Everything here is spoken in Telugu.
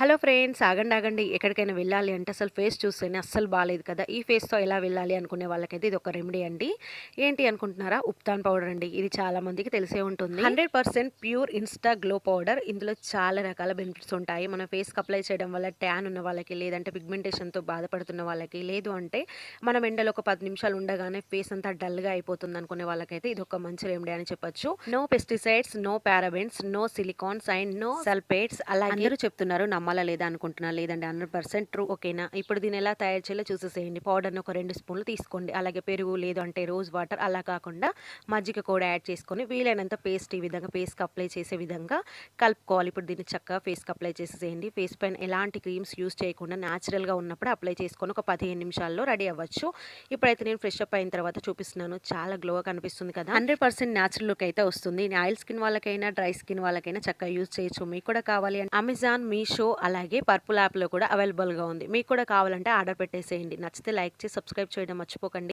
హలో ఫ్రెండ్స్, ఆగండి ఆగండి. ఎక్కడికైనా వెళ్ళాలి అంటే అసలు ఫేస్ చూస్తేనే అస్సలు బాలేదు కదా! ఈ ఫేస్‌తో ఎలా వెళ్ళాలి అనుకునే వాళ్ళకైతే ఇదొక రెమెడీ అండి. ఏంటి అనుకుంటున్నారా? ఉప్తాన్ పౌడర్ అండి. ఇది చాలా మందికి తెలిసే ఉంటుంది. 100% ప్యూర్ ఇన్‌స్టా గ్లో పౌడర్. ఇందులో చాలా రకాల బెనిఫిట్స్ ఉంటాయి. మన ఫేస్‌కి అప్లై చేయడం వల్ల ట్యాన్ ఉన్న వాళ్ళకి, లేదంటే పిగ్మెంటేషన్‌తో బాధపడుతున్న వాళ్ళకి, లేదు అంటే మనం ఎండలో ఒక 10 నిమిషాలు ఉండగానే ఫేస్ అంతా డల్‌గా అయిపోతుంది అనుకునే వాళ్ళకైతే ఇదొక మంచి రెమెడీ అని చెప్పొచ్చు. No pesticides, no parabens, no silicones and no sulphates. అలాగే అందరూ చెప్తున్నారు, నమ్మాలా లేదా అనుకుంటున్నా. లేదండి, 100% ట్రూ. ఓకేనా? ఇప్పుడు దీన్ని ఎలా తయారు చేయాలో చూసేసేయండి. పౌడర్‌ని ఒక 2 స్పూన్లు తీసుకోండి. అలాగే పెరుగు, లేదు అంటే రోజ్ వాటర్, అలా కాకుండా మజ్జిగ కూడా యాడ్ చేసుకొని వీలైనంత పేస్ట్, ఈ విధంగా ఫేస్‌కి అప్లై చేసే విధంగా కలుపుకోవాలి. ఇప్పుడు దీన్ని చక్కగా ఫేస్‌కి అప్లై చేసేసేయండి. ఫేస్ పైన ఎలాంటి క్రీమ్స్ యూజ్ చేయకుండా న్యాచురల్‌గా ఉన్నప్పుడు అప్లై చేసుకొని ఒక 15 నిమిషాల్లో రెడీ అవ్వచ్చు. ఇప్పుడైతే నేను ఫ్రెష్ అప్ అయిన తర్వాత చూపిస్తున్నాను. చాలా గ్లోగా కనిపిస్తుంది కదా! 100% న్యాచురల్ లుక్ అయితే వస్తుంది. ఆయిల్ స్కిన్ వాళ్ళకైనా, డ్రై స్కిన్ వాళ్ళకైనా చక్కగా యూజ్ చేయొచ్చు. మీకు కూడా కావాలి అంటే అమెజాన్, మీషో, అలాగే పర్పుల్ యాప్‌లో కూడా అవైలబుల్‌గా ఉంది. మీకు కూడా కావాలంటే ఆర్డర్ పెట్టేసేయండి. నచ్చితే లైక్ చేసి సబ్స్క్రైబ్ చేయడం మర్చిపోకండి.